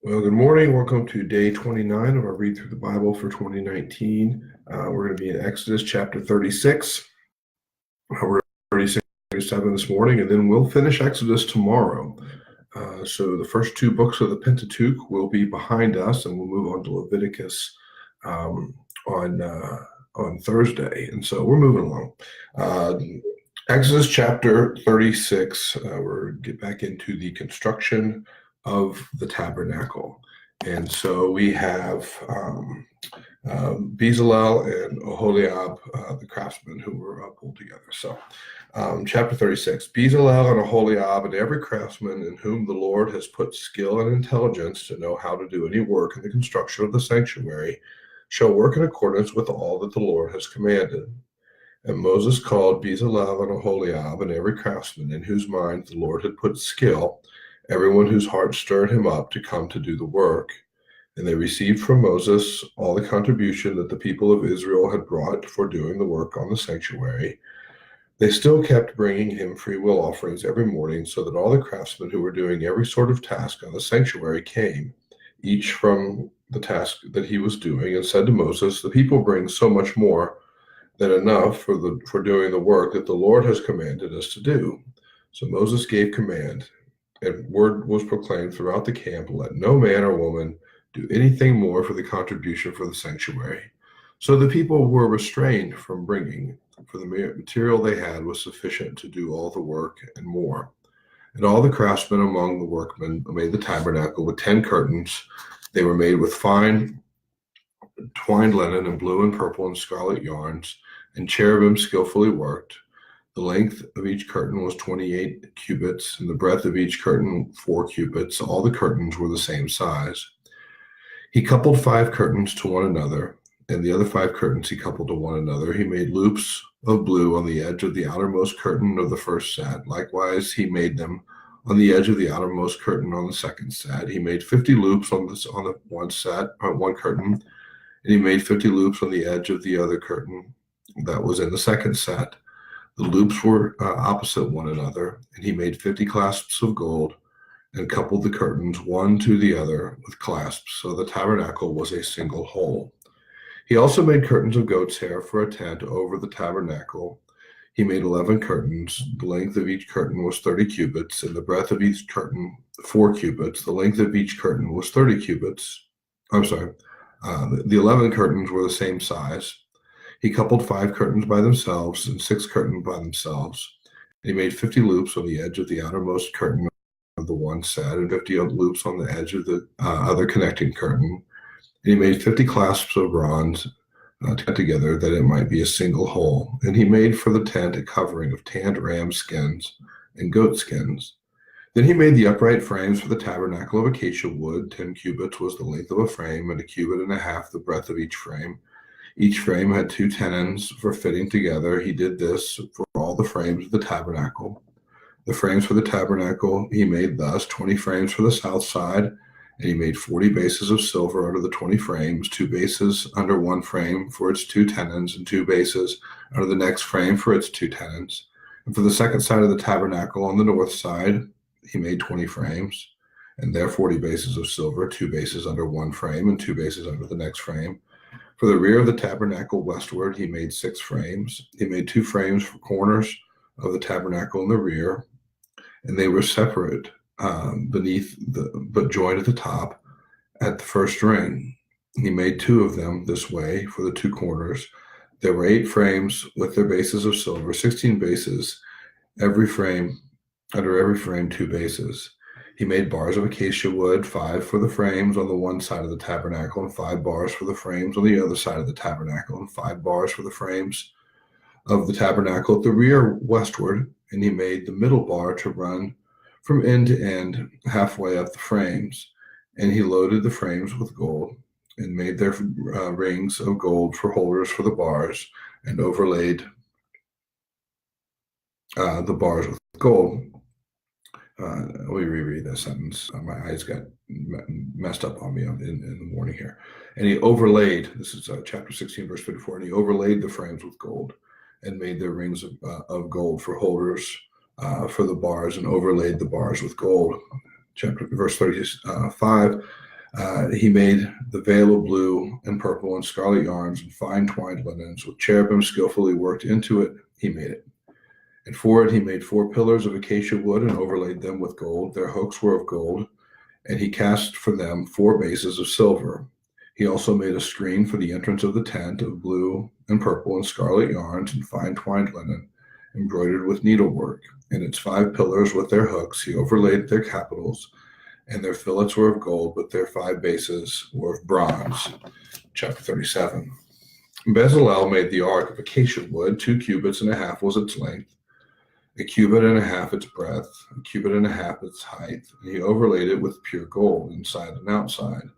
Well, good morning. Welcome to day 29 of our Read Through the Bible for 2019. We're going to be in Exodus chapter 36. We're 36, 37 this morning, and then we'll finish Exodus tomorrow. So the first two books of the Pentateuch will be behind us, and we'll move on to Leviticus on Thursday. And so we're moving along. Exodus chapter 36, we're get back into the construction of the tabernacle. And so we have Bezalel and Oholiab, the craftsmen who were pulled together. So chapter 36, Bezalel and Oholiab and every craftsman in whom the Lord has put skill and intelligence to know how to do any work in the construction of the sanctuary shall work in accordance with all that the Lord has commanded. And Moses called Bezalel and Oholiab and every craftsman in whose mind the Lord had put skill, everyone whose heart stirred him up to come to do the work. And they received from Moses all the contribution that the people of Israel had brought for doing the work on the sanctuary. They still kept bringing him free will offerings every morning, so that all the craftsmen who were doing every sort of task on the sanctuary came, each from the task that he was doing, and said to Moses, "The people bring so much more than enough for doing the work that the Lord has commanded us to do." So Moses gave command, and word was proclaimed throughout the camp, "Let no man or woman do anything more for the contribution for the sanctuary." So the people were restrained from bringing, for the material they had was sufficient to do all the work and more. And all the craftsmen among the workmen made the tabernacle with 10 curtains. They were made with fine twined linen and blue and purple and scarlet yarns, and cherubim skillfully worked. The length of each curtain was 28 cubits, and the breadth of each curtain 4 cubits. All the curtains were the same size. He coupled 5 curtains to one another, and the other 5 curtains he coupled to one another. He made loops of blue on the edge of the outermost curtain of the first set. Likewise, he made them on the edge of the outermost curtain on the second set. He made 50 loops on the one curtain, and he made 50 loops on the edge of the other curtain that was in the second set. The loops were opposite one another, and he made 50 clasps of gold and coupled the curtains one to the other with clasps, so the tabernacle was a single whole. He also made curtains of goat's hair for a tent over the tabernacle. He made 11 curtains. The length of each curtain was 30 cubits, and the breadth of each curtain 4 cubits. The length of each curtain was 30 cubits. The 11 curtains were the same size. He coupled 5 curtains by themselves and 6 curtains by themselves. And he made 50 loops on the edge of the outermost curtain of the one set, and 50 loops on the edge of the other connecting curtain. And he made 50 clasps of bronze together, that it might be a single whole. And he made for the tent a covering of tanned ram skins and goat skins. Then he made the upright frames for the tabernacle of acacia wood. 10 cubits was the length of a frame, and a cubit and a half the breadth of each frame. Each frame had 2 tenons for fitting together. He did this for all the frames of the tabernacle. The frames for the tabernacle he made thus: 20 frames for the south side, and he made 40 bases of silver under the 20 frames, 2 bases under one frame for its 2 tenons, and 2 bases under the next frame for its 2 tenons. And for the second side of the tabernacle on the north side, he made 20 frames, and there 40 bases of silver, 2 bases under one frame and 2 bases under the next frame. For the rear of the tabernacle westward, he made 6 frames. He made 2 frames for corners of the tabernacle in the rear, and they were separate beneath but joined at the top at the first ring. He made 2 of them this way for the 2 corners. There were 8 frames with their bases of silver, 16 bases, under every frame 2 bases. He made bars of acacia wood, 5 for the frames on the one side of the tabernacle, and 5 bars for the frames on the other side of the tabernacle, and 5 bars for the frames of the tabernacle at the rear westward. And he made the middle bar to run from end to end, halfway up the frames. And he loaded the frames with gold, and made their rings of gold for holders for the bars, and overlaid the bars with gold. Let me reread that sentence. My eyes got messed up on me in the morning here. And he overlaid, this is chapter 16, verse 54, and he overlaid the frames with gold, and made their rings of gold for holders for the bars, and overlaid the bars with gold. Verse 35, He made the veil of blue and purple and scarlet yarns and fine twined linens with cherubim skillfully worked into it. He made it. And for it he made 4 pillars of acacia wood and overlaid them with gold. Their hooks were of gold, and he cast for them 4 bases of silver. He also made a screen for the entrance of the tent of blue and purple and scarlet yarns and fine twined linen, embroidered with needlework. And its 5 pillars with their hooks he overlaid their capitals, and their fillets were of gold, but their 5 bases were of bronze. Chapter 37. Bezalel made the ark of acacia wood. 2 cubits and a half was its length, a cubit and a half its breadth, a cubit and a half its height. And he overlaid it with pure gold inside and outside,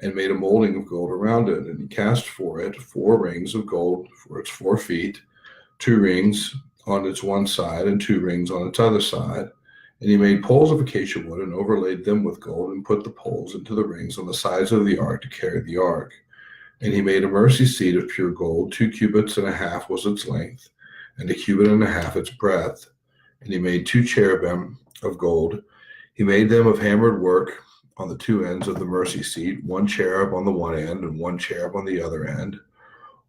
and made a molding of gold around it. And he cast for it 4 rings of gold for its 4 feet, 2 rings on its one side and 2 rings on its other side. And he made poles of acacia wood and overlaid them with gold, and put the poles into the rings on the sides of the ark to carry the ark. And he made a mercy seat of pure gold. 2 cubits and a half was its length, and a cubit and a half its breadth. And he made 2 cherubim of gold. He made them of hammered work on the 2 ends of the mercy seat, 1 cherub on the one end and 1 cherub on the other end.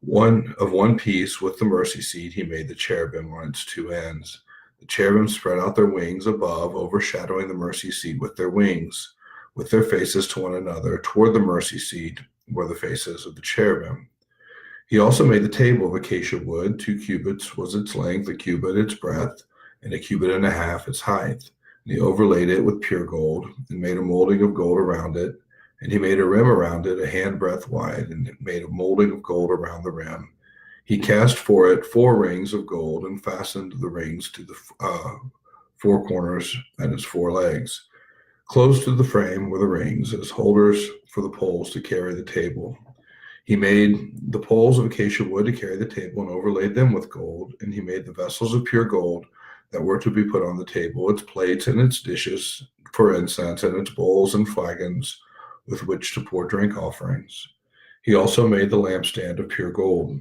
One piece with the mercy seat he made the cherubim on its 2 ends. The cherubim spread out their wings above, overshadowing the mercy seat with their wings, with their faces to one another. Toward the mercy seat were the faces of the cherubim. He also made the table of acacia wood. 2 cubits was its length, a cubit its breadth, and a cubit and a half its height. And he overlaid it with pure gold, and made a molding of gold around it. And he made a rim around it, a handbreadth wide, and made a molding of gold around the rim. He cast for it 4 rings of gold, and fastened the rings to the 4 corners and its 4 legs. Close to the frame were the rings as holders for the poles to carry the table. He made the poles of acacia wood to carry the table, and overlaid them with gold. And he made the vessels of pure gold that were to be put on the table, its plates and its dishes for incense, and its bowls and flagons with which to pour drink offerings. He also made the lampstand of pure gold.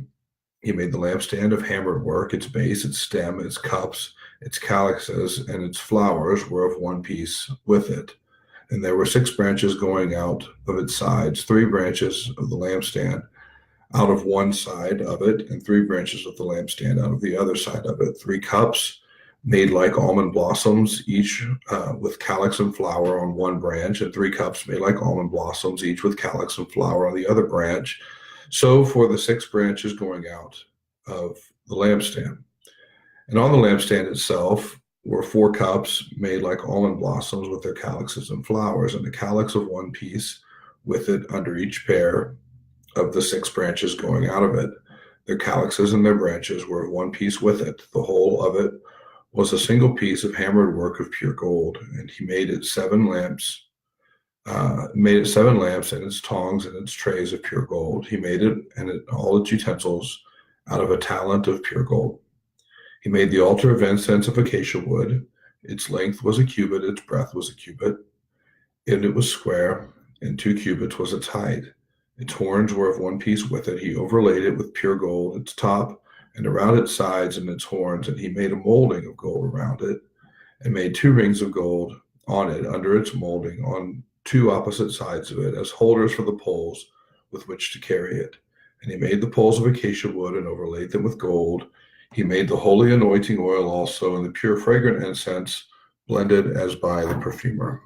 He made the lampstand of hammered work. Its base, its stem, its cups, its calyxes, and its flowers were of one piece with it. And there were 6 branches going out of its sides, 3 branches of the lampstand out of one side of it, and 3 branches of the lampstand out of the other side of it. 3 cups made like almond blossoms, each with calyx and flower on one branch, and 3 cups made like almond blossoms, each with calyx and flower on the other branch. So for the 6 branches going out of the lampstand. And on the lampstand itself were 4 cups made like almond blossoms with their calyxes and flowers, and a calyx of one piece with it under each pair of the 6 branches going out of it. Their calyxes and their branches were of one piece with it. The whole of it was a single piece of hammered work of pure gold. And he made it 7 lamps, and its tongs and its trays of pure gold. He made it and all its utensils out of a talent of pure gold. He made the altar of incense of acacia wood. Its length was a cubit, its breadth was a cubit, and it was square, and 2 cubits was its height. Its horns were of one piece with it. He overlaid it with pure gold, its top, and around its sides and its horns, and he made a molding of gold around it, and made 2 rings of gold on it under its molding on 2 opposite sides of it as holders for the poles with which to carry it. And he made the poles of acacia wood and overlaid them with gold. He made the holy anointing oil also, and the pure fragrant incense blended as by the perfumer.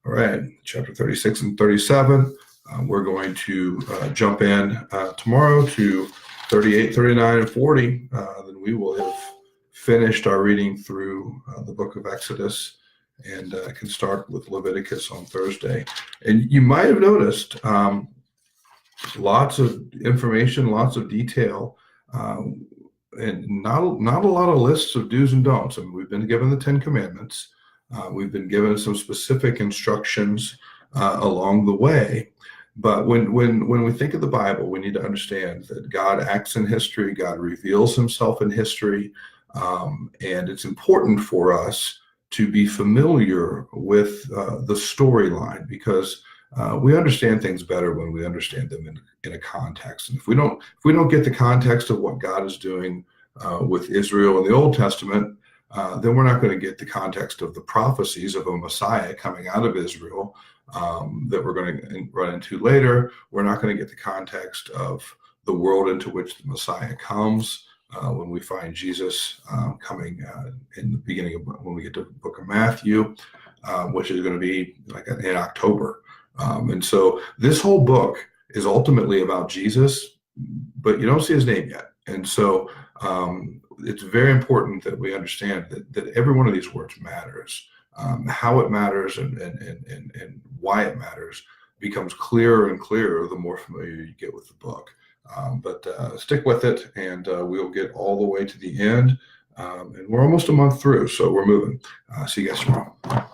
All right, chapter 36 and 37. We're going to jump in tomorrow to 38, 39, and 40. Then we will have finished our reading through the book of Exodus, and can start with Leviticus on Thursday. And you might have noticed lots of information, lots of detail, and not a lot of lists of do's and don'ts. I mean, we've been given the 10 Commandments. We've been given some specific instructions along the way. But when we think of the Bible, we need to understand that God acts in history, God reveals himself in history, and it's important for us to be familiar with the storyline, because we understand things better when we understand them in a context. And if we don't get the context of what God is doing with Israel in the Old Testament, then we're not going to get the context of the prophecies of a Messiah coming out of Israel that we're going to run into later. We're not going to get the context of the world into which the Messiah comes when we find Jesus coming in the beginning of when we get to the book of Matthew, which is going to be like in October. And so this whole book is ultimately about Jesus, but you don't see his name yet. And so it's very important that we understand that every one of these words matters. How it matters and why it matters becomes clearer and clearer the more familiar you get with the book. But stick with it, and we'll get all the way to the end. And we're almost a month through, so we're moving. See you guys tomorrow.